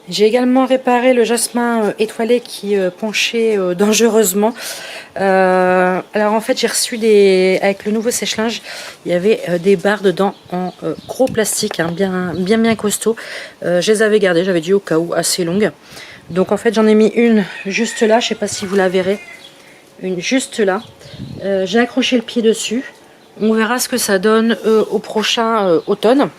J'ai également réparé le jasmin étoilé qui penchait dangereusement. Alors en fait j'ai reçu avec le nouveau sèche-linge, il y avait des barres dedans en gros plastique, hein, bien costaud. Je les avais gardées, j'avais dit au cas où, assez longues. Donc en fait j'en ai mis une juste là, je sais pas si vous la verrez. Une juste là. J'ai accroché le pied dessus. On verra ce que ça donne au prochain automne.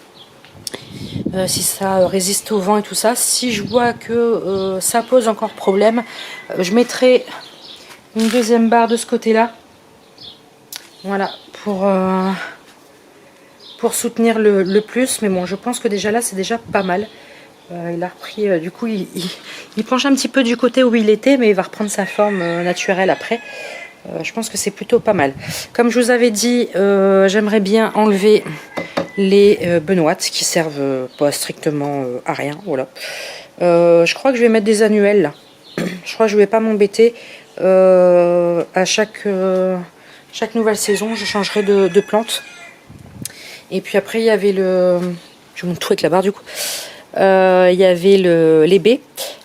Si ça résiste au vent et tout ça. Si je vois que ça pose encore problème, je mettrai une deuxième barre de ce côté là, voilà, pour soutenir le plus. Mais bon, je pense que déjà là c'est déjà pas mal. Il a repris, du coup il penche un petit peu du côté où il était, mais il va reprendre sa forme naturelle après. Je pense que c'est plutôt pas mal. Comme je vous avais dit, j'aimerais bien enlever les benoîtes qui servent pas strictement à rien. Voilà. Je crois que je vais mettre des annuels là. Je crois que je vais pas m'embêter. À chaque nouvelle saison, je changerai de plante. Et puis après, il y avait le... Je monte tout avec la barre du coup. Il y avait les baies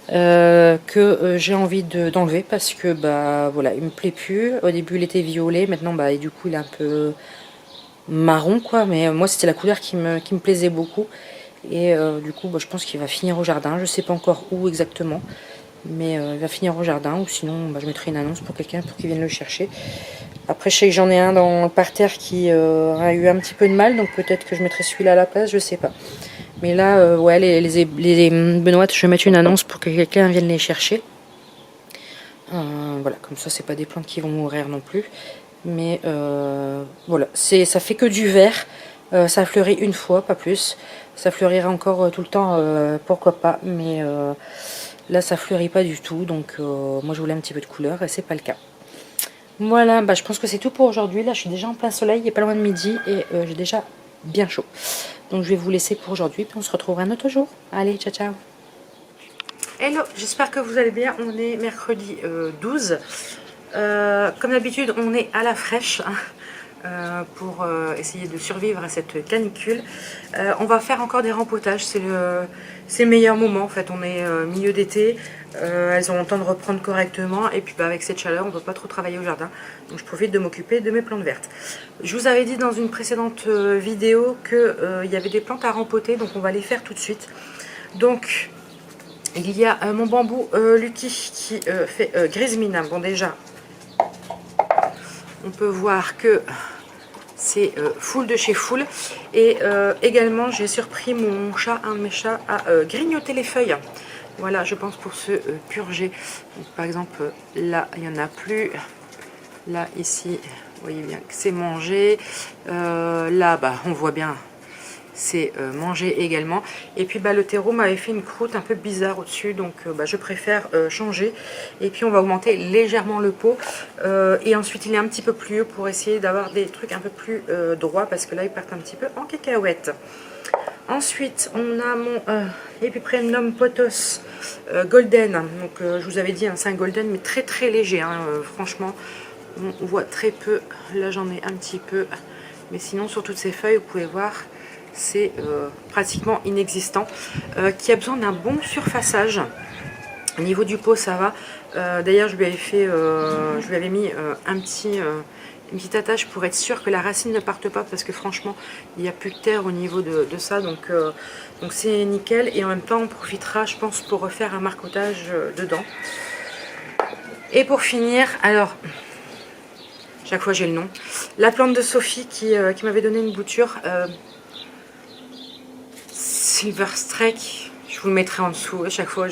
que j'ai envie d'enlever parce que bah voilà, il me plaît plus. Au début, il était violet, maintenant bah et du coup, il est un peu marron quoi. Mais moi, c'était la couleur qui me plaisait beaucoup. Et du coup, bah, je pense qu'il va finir au jardin. Je sais pas encore où exactement. Mais il va finir au jardin, ou sinon bah, je mettrai une annonce pour quelqu'un pour qu'il vienne le chercher. Après je sais que j'en ai un dans le parterre qui a eu un petit peu de mal, donc peut-être que je mettrai celui-là à la place, je sais pas. Mais là, ouais, les benoîtes, je vais mettre une annonce pour que quelqu'un vienne les chercher. Voilà, comme ça c'est pas des plantes qui vont mourir non plus. Mais voilà, ça fait que du vert. Ça fleurit une fois, pas plus. Ça fleurira encore tout le temps, pourquoi pas. Mais là, ça fleurit pas du tout. Donc moi, je voulais un petit peu de couleur et c'est pas le cas. Voilà, bah, je pense que c'est tout pour aujourd'hui. Là, je suis déjà en plein soleil, il est pas loin de midi et j'ai déjà bien chaud. Donc je vais vous laisser pour aujourd'hui, puis on se retrouvera un autre jour. Allez, ciao, ciao. Hello, j'espère que vous allez bien. On est mercredi 12. Comme d'habitude, on est à la fraîche pour essayer de survivre à cette canicule. On va faire encore des rempotages, c'est le meilleur moment en fait. On est milieu d'été, elles ont le temps de reprendre correctement et puis bah, avec cette chaleur on ne peut pas trop travailler au jardin. Donc je profite de m'occuper de mes plantes vertes. Je vous avais dit dans une précédente vidéo qu'il y avait des plantes à rempoter, donc on va les faire tout de suite. Donc il y a mon bambou Lucky qui fait grise mine. Bon déjà, on peut voir que c'est full de chez full. Et également j'ai surpris mon chat, un de mes chats, à grignoter les feuilles. Voilà, je pense pour se purger. Donc, par exemple, là, il n'y en a plus. Là, ici, vous voyez bien que c'est mangé. Là, bah, on voit bien, c'est mangé également. Et puis bah, le terreau m'avait fait une croûte un peu bizarre au-dessus, donc bah, je préfère changer. Et puis on va augmenter légèrement le pot. Et ensuite il est un petit peu plus haut pour essayer d'avoir des trucs un peu plus droits, parce que là ils partent un petit peu en cacahuète. Ensuite on a mon Epipremnum pothos golden. Donc je vous avais dit, hein, c'est un golden mais très très léger, hein, franchement on voit très peu. Là j'en ai un petit peu, mais sinon sur toutes ces feuilles vous pouvez voir c'est pratiquement inexistant, qui a besoin d'un bon surfaçage. Au niveau du pot ça va. D'ailleurs je lui avais mis une petite attache pour être sûr que la racine ne parte pas, parce que franchement il n'y a plus de terre au niveau de ça, donc c'est nickel. Et en même temps on profitera je pense pour refaire un marcottage dedans. Et pour finir, alors chaque fois j'ai le nom, la plante de Sophie qui m'avait donné une bouture, Silver Streak, je vous le mettrai en dessous. À chaque fois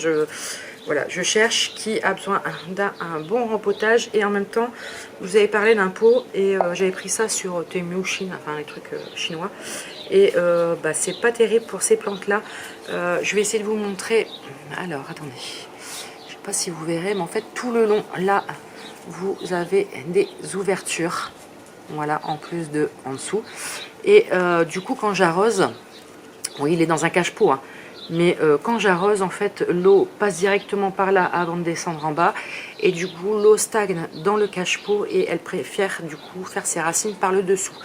voilà, je cherche qui a besoin d'un bon rempotage. Et en même temps je vous avais parlé d'un pot et j'avais pris ça sur Temu Chine, enfin les trucs chinois, et bah, c'est pas terrible pour ces plantes là. Je vais essayer de vous montrer. Alors attendez, je sais pas si vous verrez, mais en fait tout le long là vous avez des ouvertures, voilà, en plus de en dessous. Et du coup quand j'arrose, oui, il est dans un cache-pot, hein. Mais quand j'arrose, en fait, l'eau passe directement par là avant de descendre en bas. Et du coup, l'eau stagne dans le cache-pot et elle préfère du coup faire ses racines par le dessous.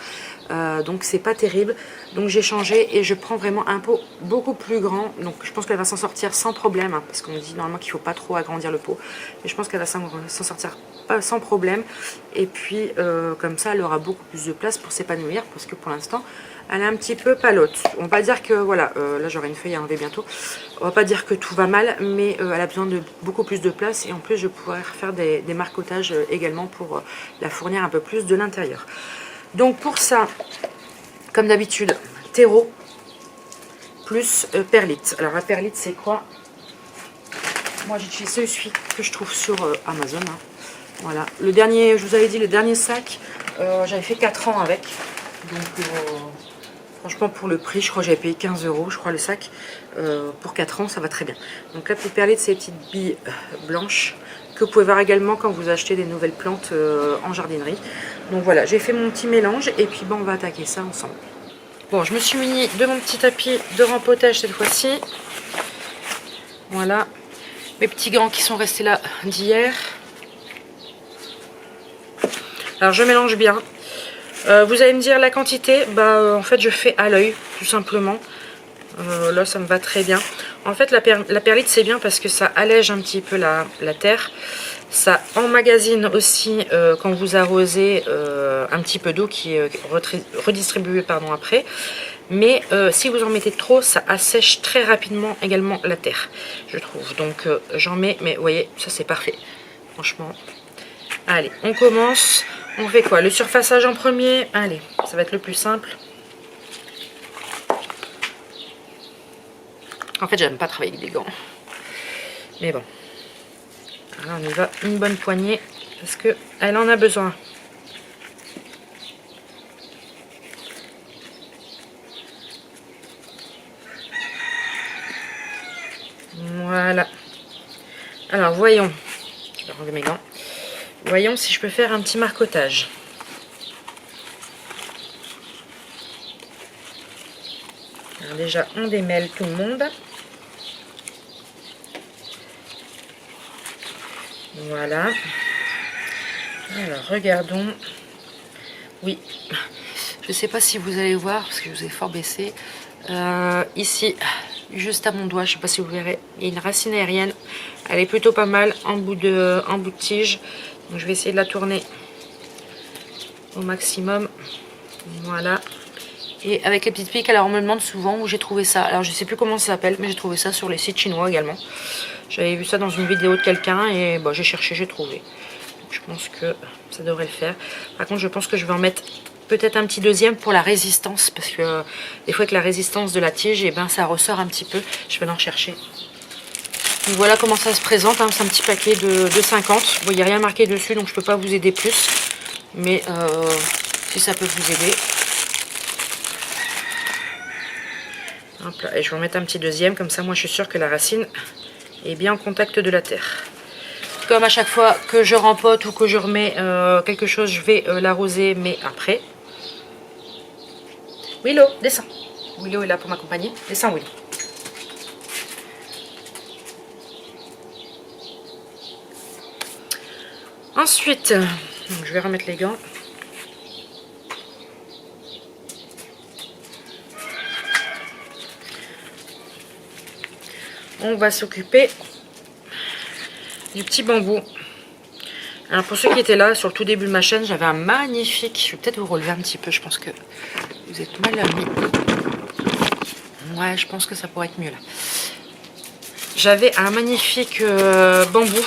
Donc c'est pas terrible. Donc j'ai changé et je prends vraiment un pot beaucoup plus grand. Donc je pense qu'elle va s'en sortir sans problème, hein, parce qu'on dit normalement qu'il faut pas trop agrandir le pot. Mais je pense qu'elle va s'en sortir pas sans problème. Et puis comme ça, elle aura beaucoup plus de place pour s'épanouir, parce que pour l'instant, elle est un petit peu palote. On va pas dire que voilà, là j'aurai une feuille à enlever bientôt. On va pas dire que tout va mal, mais elle a besoin de beaucoup plus de place. Et en plus, je pourrais faire des marcotages également pour la fournir un peu plus de l'intérieur. Donc pour ça, comme d'habitude, terreau plus perlite. Alors la perlite, c'est quoi? Moi j'utilise celui que je trouve sur Amazon. Hein. Voilà. Le dernier, je vous avais dit, le dernier sac, j'avais fait 4 ans avec. Donc franchement, pour le prix, je crois que j'avais payé 15 €, je crois, le sac. Pour 4 ans, ça va très bien. Donc la petite perlite, c'est les petites billes blanches que vous pouvez voir également quand vous achetez des nouvelles plantes en jardinerie. Donc voilà, j'ai fait mon petit mélange et puis bon, on va attaquer ça ensemble. Bon, je me suis muni de mon petit tapis de rempotage cette fois-ci. Voilà, mes petits gants qui sont restés là d'hier. Alors je mélange bien. Vous allez me dire la quantité, en fait je fais à l'œil tout simplement. Là ça me va très bien. En fait la perlite c'est bien parce que ça allège un petit peu la terre. Ça emmagasine aussi quand vous arrosez un petit peu d'eau qui est redistribuée après. Mais si vous en mettez trop, ça assèche très rapidement également la terre, je trouve. Donc j'en mets, mais vous voyez, ça c'est parfait. Franchement. Allez, on commence. On fait quoi? Le surfaçage en premier. Allez, ça va être le plus simple. En fait, j'aime pas travailler avec des gants. Mais bon. Alors, on y va une bonne poignée parce qu'elle en a besoin. Voilà. Alors, voyons. Je vais enlever mes gants. Voyons si je peux faire un petit marcotage. Alors déjà, on démêle tout le monde. Voilà. Alors, regardons. Oui. Je ne sais pas si vous allez voir, parce que je vous ai fort baissé. Ici, juste à mon doigt, je ne sais pas si vous verrez, il y a une racine aérienne. Elle est plutôt pas mal en bout de tige. Donc, je vais essayer de la tourner au maximum. Voilà. Et avec les petites piques, alors on me demande souvent où j'ai trouvé ça. Alors je sais plus comment ça s'appelle, mais j'ai trouvé ça sur les sites chinois également. J'avais vu ça dans une vidéo de quelqu'un et j'ai cherché, j'ai trouvé. Donc, je pense que ça devrait le faire. Par contre, je pense que je vais en mettre peut-être un petit deuxième pour la résistance. Parce que des fois avec la résistance de la tige, ça ressort un petit peu. Je vais en chercher. Donc voilà comment ça se présente. Hein. C'est un petit paquet de 50. Bon, il n'y a rien marqué dessus, donc je ne peux pas vous aider plus. Mais si ça peut vous aider. Hop là, et je vais en mettre un petit deuxième, comme ça moi je suis sûre que la racine est bien en contact de la terre. Comme à chaque fois que je rempote ou que je remets quelque chose, je vais l'arroser, mais après. Willow, descends. Willow est là pour m'accompagner. Descends Willow. Ensuite, donc je vais remettre les gants. On va s'occuper du petit bambou. Alors pour ceux qui étaient là sur le tout début de ma chaîne, j'avais un magnifique, je vais peut-être vous relever un petit peu, je pense que vous êtes mal mis. Ouais, je pense que ça pourrait être mieux là. J'avais un magnifique bambou.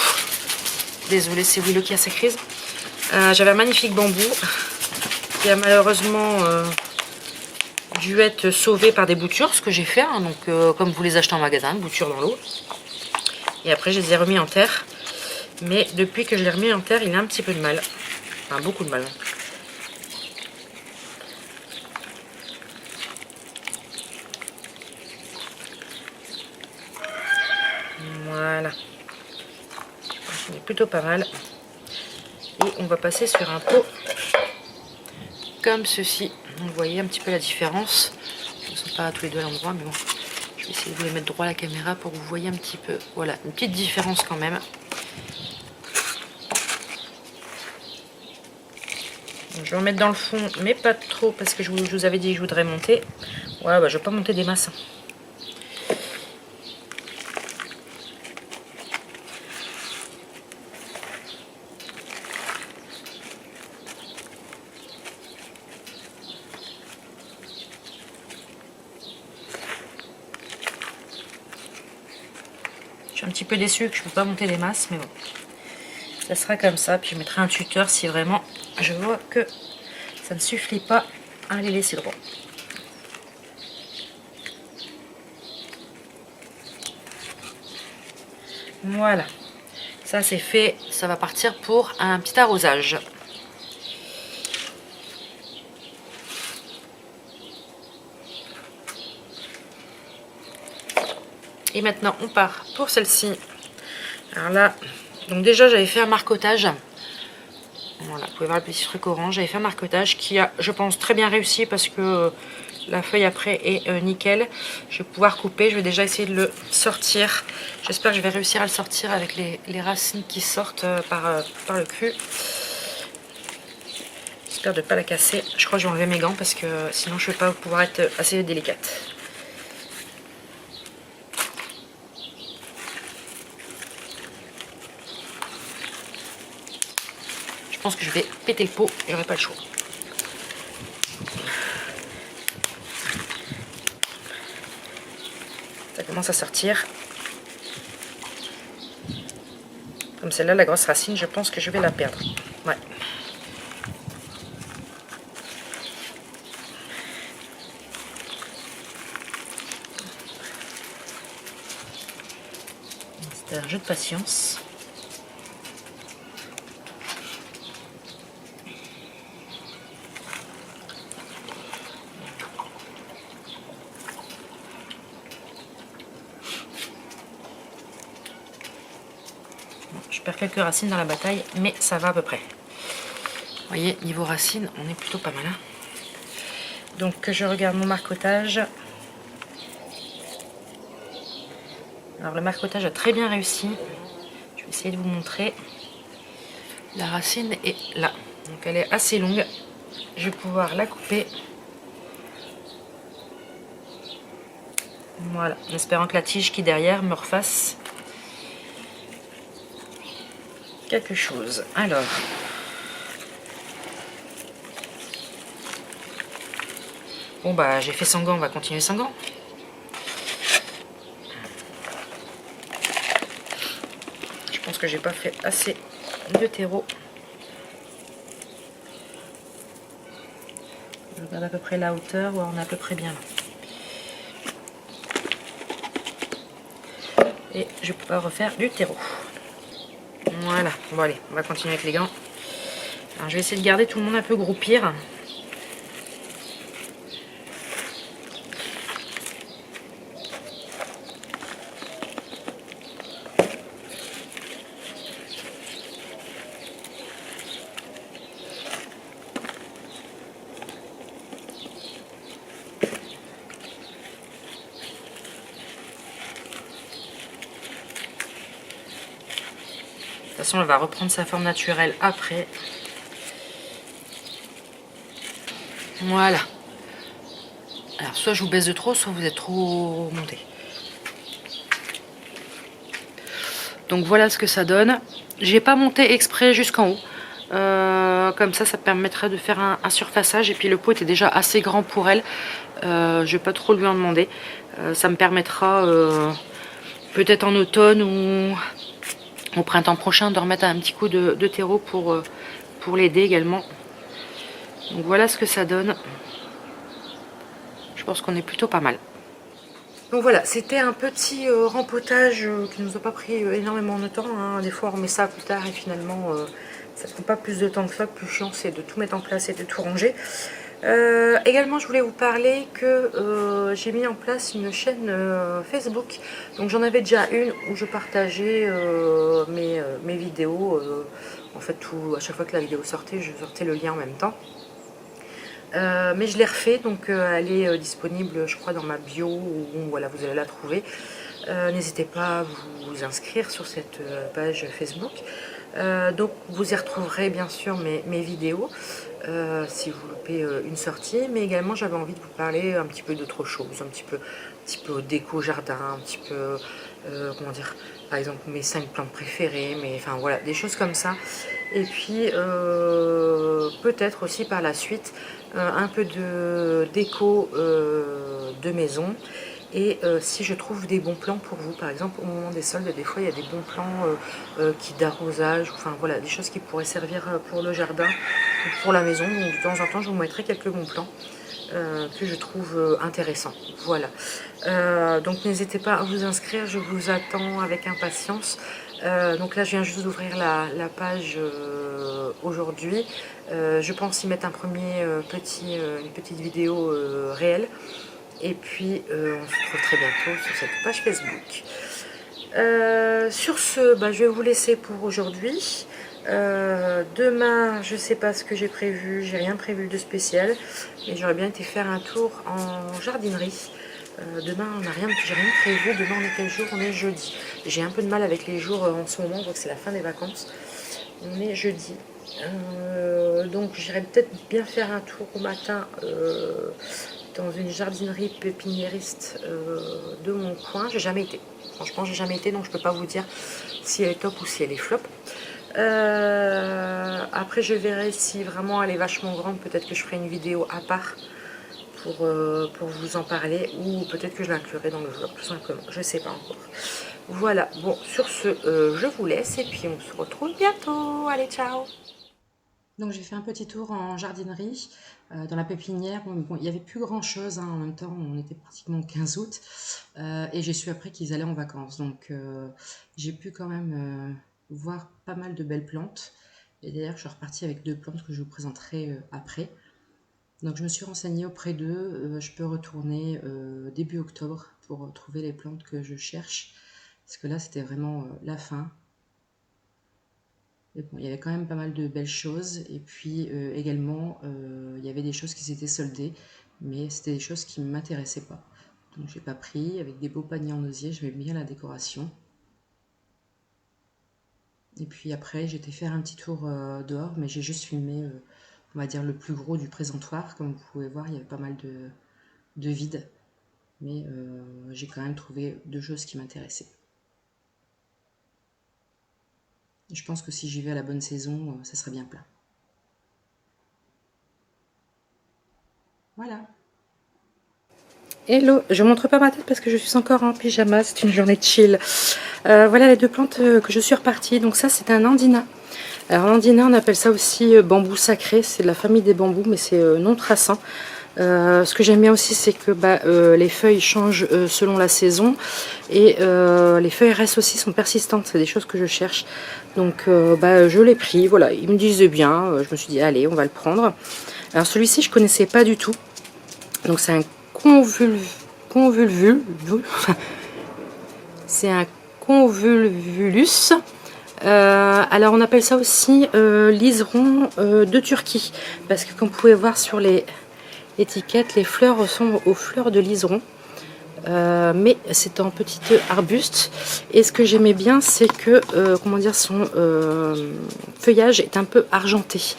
Désolée, c'est Willow qui a sa crise. J'avais un magnifique bambou qui a malheureusement dû être sauvé par des boutures, ce que j'ai fait, hein, donc comme vous les achetez en magasin, boutures dans l'eau. Et après je les ai remis en terre. Mais depuis que je l'ai remis en terre, il a un petit peu de mal. Enfin beaucoup de mal. Voilà. Il est plutôt pas mal. Et on va passer sur un pot comme ceci. Donc, vous voyez un petit peu la différence. Ils ne sont pas tous les deux à l'endroit, mais bon. Je vais essayer de vous les mettre droit à la caméra pour que vous voyez un petit peu. Voilà, une petite différence quand même. Donc, je vais en mettre dans le fond, mais pas trop, parce que je vous avais dit que je voudrais monter. Ouais, bah, je vais pas monter des masses. Je suis un petit peu déçue que je ne peux pas monter des masses, mais bon. Ça sera comme ça, puis je mettrai un tuteur si vraiment je vois que ça ne suffit pas à les laisser droit. Voilà, ça c'est fait, ça va partir pour un petit arrosage. Et maintenant on part pour celle-ci. Alors là, donc déjà j'avais fait un marcotage. Voilà, vous pouvez voir le petit truc orange. J'avais fait un marcotage qui a, je pense, très bien réussi parce que la feuille après est nickel. Je vais pouvoir couper. Je vais déjà essayer de le sortir. J'espère que je vais réussir à le sortir avec les racines qui sortent par le cul. J'espère de ne pas la casser. Je crois que je vais enlever mes gants parce que sinon je ne vais pas pouvoir être assez délicate. Je pense que je vais péter le pot et j'aurai pas le choix. Ça commence à sortir. Comme celle-là, la grosse racine, je pense que je vais la perdre. Ouais. C'est un jeu de patience. Je perds quelques racines dans la bataille, mais ça va à peu près. Vous voyez, niveau racines, on est plutôt pas mal. Hein. Donc je regarde mon marcotage. Alors le marcotage a très bien réussi. Je vais essayer de vous montrer. La racine est là. Donc elle est assez longue. Je vais pouvoir la couper. Voilà, en espérant que la tige qui est derrière me refasse quelque chose. Alors, bon bah j'ai fait sans gants, on va continuer sans gants. Je pense que j'ai pas fait assez de terreau. Je regarde à peu près la hauteur, ouais, on est à peu près bien là. Et je vais pouvoir refaire du terreau. Voilà, bon allez, on va continuer avec les gants. Alors je vais essayer de garder tout le monde un peu groupir. De toute façon, elle va reprendre sa forme naturelle après. Voilà. Alors, soit je vous baisse de trop, soit vous êtes trop monté. Donc voilà ce que ça donne. J'ai pas monté exprès jusqu'en haut. Comme ça permettrait de faire un surfaçage. Et puis le pot était déjà assez grand pour elle. Je vais pas trop lui en demander. Ça me permettra peut-être en automne ou au printemps prochain de remettre un petit coup de terreau pour l'aider également. Donc voilà ce que ça donne. Je pense qu'on est plutôt pas mal. Donc voilà, c'était un petit rempotage qui nous a pas pris énormément de temps. Hein. Des fois on met ça plus tard et finalement ça ne prend pas plus de temps que ça. Le plus chiant c'est de tout mettre en place et de tout ranger. Également je voulais vous parler que j'ai mis en place une chaîne Facebook. Donc j'en avais déjà une où je partageais mes vidéos. En fait à chaque fois que la vidéo sortait, je sortais le lien en même temps. Mais je l'ai refait, donc elle est disponible je crois dans ma bio, ou voilà, vous allez la trouver. N'hésitez pas à vous inscrire sur cette page Facebook. Donc vous y retrouverez bien sûr mes vidéos si vous loupez une sortie, mais également j'avais envie de vous parler un petit peu d'autre chose, un petit peu déco jardin, un petit peu comment dire, par exemple mes 5 plantes préférées, mais enfin voilà, des choses comme ça. Et puis peut-être aussi par la suite un peu de déco de maison. Et si je trouve des bons plans pour vous, par exemple au moment des soldes, des fois il y a des bons plans qui d'arrosage, enfin voilà, des choses qui pourraient servir pour le jardin ou pour la maison. Donc de temps en temps je vous mettrai quelques bons plans que je trouve intéressants. Voilà. Donc n'hésitez pas à vous inscrire, je vous attends avec impatience. Donc là je viens juste d'ouvrir la page aujourd'hui. Je pense y mettre un premier une petite vidéo réelle. Et puis on se retrouve très bientôt sur cette page Facebook. Sur ce, je vais vous laisser pour aujourd'hui. Demain, je sais pas ce que j'ai prévu, j'ai rien prévu de spécial, mais j'aurais bien été faire un tour en jardinerie. Demain, j'ai rien prévu. Demain, on est quel jour? On est jeudi. J'ai un peu de mal avec les jours en ce moment, donc c'est la fin des vacances. On est jeudi. Donc j'irai peut-être bien faire un tour au matin dans une jardinerie pépiniériste de mon coin. J'ai jamais été. Franchement, j'ai jamais été, donc je peux pas vous dire si elle est top ou si elle est flop. Après, je verrai si vraiment elle est vachement grande. Peut-être que je ferai une vidéo à part pour vous en parler, ou peut-être que je l'inclurai dans le vlog, tout simplement. Je sais pas encore. Voilà. Bon, sur ce, je vous laisse et puis on se retrouve bientôt. Allez, ciao! Donc j'ai fait un petit tour en jardinerie, dans la pépinière. Bon, il n'y avait plus grand chose, hein, en même temps on était pratiquement au 15 août et j'ai su après qu'ils allaient en vacances, donc j'ai pu quand même voir pas mal de belles plantes. Et d'ailleurs je suis repartie avec 2 plantes que je vous présenterai après. Donc je me suis renseignée auprès d'eux, je peux retourner début octobre pour trouver les plantes que je cherche, parce que là c'était vraiment la fin. Bon, il y avait quand même pas mal de belles choses, et puis également il y avait des choses qui s'étaient soldées, mais c'était des choses qui ne m'intéressaient pas. Donc j'ai pas pris. Avec des beaux paniers en osier, j'aimais bien la décoration. Et puis après j'étais faire un petit tour dehors, mais j'ai juste filmé on va dire le plus gros du présentoir. Comme vous pouvez voir, il y avait pas mal de vide, mais j'ai quand même trouvé 2 choses qui m'intéressaient. Je pense que si j'y vais à la bonne saison, ça serait bien plein. Voilà. Hello, je montre pas ma tête parce que je suis encore en pyjama, c'est une journée de chill. Voilà les 2 plantes que je suis repartie. Donc ça c'est un andina. Alors l'andina on appelle ça aussi bambou sacré, c'est de la famille des bambous, mais c'est non traçant. Ce que j'aime bien aussi, c'est que les feuilles changent selon la saison, et les feuilles restent aussi, sont persistantes. C'est des choses que je cherche, donc je l'ai pris. Voilà, ils me disaient bien, je me suis dit allez, on va le prendre. Alors celui-ci je connaissais pas du tout, donc c'est un c'est un convolvulus. Alors on appelle ça aussi liseron de Turquie, parce que comme vous pouvez voir sur les étiquettes, les fleurs ressemblent aux fleurs de liseron, mais c'est en petit arbuste. Et ce que j'aimais bien, c'est que comment dire, son feuillage est un peu argenté.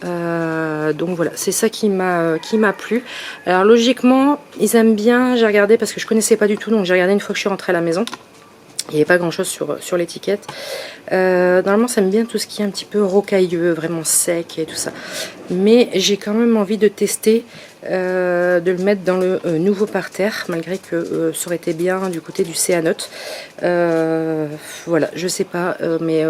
Donc voilà, c'est ça qui m'a plu. Alors logiquement ils aiment bien, j'ai regardé parce que je connaissais pas du tout, donc j'ai regardé une fois que je suis rentrée à la maison. Il n'y avait pas grand chose sur l'étiquette. Normalement ça aime bien tout ce qui est un petit peu rocailleux, vraiment sec et tout ça, mais j'ai quand même envie de tester, de le mettre dans le nouveau parterre, malgré que ça aurait été bien du côté du céanote. Voilà, je sais pas, mais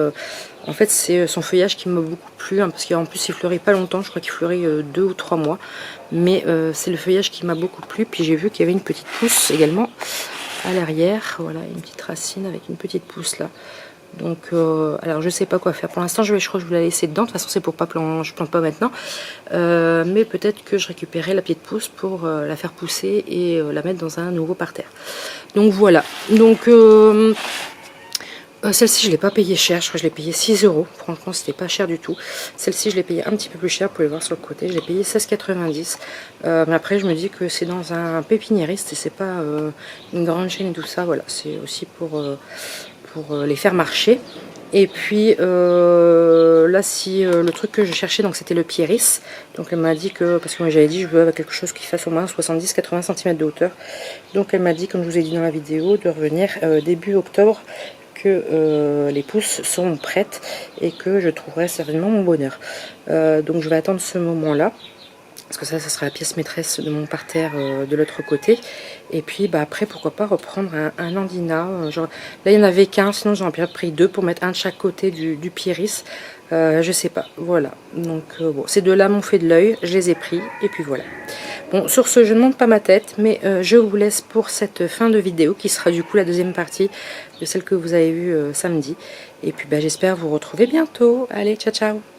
en fait c'est son feuillage qui m'a beaucoup plu, hein, parce qu'en plus il fleurit pas longtemps, je crois qu'il fleurit 2 ou 3 mois, mais c'est le feuillage qui m'a beaucoup plu. Puis j'ai vu qu'il y avait une petite pousse également à l'arrière, voilà, une petite racine avec une petite pousse là. Donc alors je sais pas quoi faire pour l'instant. Je crois que je vais la laisser dedans, de toute façon c'est pour pas planter, je plante pas maintenant, mais peut-être que je récupérerai la petite pousse pour la faire pousser et la mettre dans un nouveau parterre. Donc voilà, donc Celle-ci, je ne l'ai pas payée cher. Je crois que je l'ai payée 6 euros. Franchement, c'était pas cher du tout. Celle-ci, je l'ai payée un petit peu plus cher. Vous pouvez voir sur le côté. Je l'ai payée 16,90. Mais après, je me dis que c'est dans un pépiniériste et c'est pas une grande chaîne et tout ça. Voilà, c'est aussi pour les faire marcher. Et puis là, si le truc que je cherchais, donc c'était le pieris. Donc elle m'a dit que, parce que moi j'avais dit je veux quelque chose qui fasse au moins 70-80 cm de hauteur. Donc elle m'a dit, comme je vous ai dit dans la vidéo, de revenir début octobre, que les pousses sont prêtes et que je trouverai certainement mon bonheur. Donc je vais attendre ce moment-là. Parce que ça sera la pièce maîtresse de mon parterre de l'autre côté. Et puis bah, après, pourquoi pas reprendre un andina. Genre, là, il n'y en avait qu'un, sinon j'en ai pris deux pour mettre un de chaque côté du pieris. Je sais pas, voilà. Donc bon, ces deux-là m'ont fait de l'œil, je les ai pris, et puis voilà. Bon, sur ce, je ne monte pas ma tête, mais je vous laisse pour cette fin de vidéo, qui sera du coup la deuxième partie de celle que vous avez vue samedi. Et puis bah, j'espère vous retrouver bientôt. Allez, ciao ciao!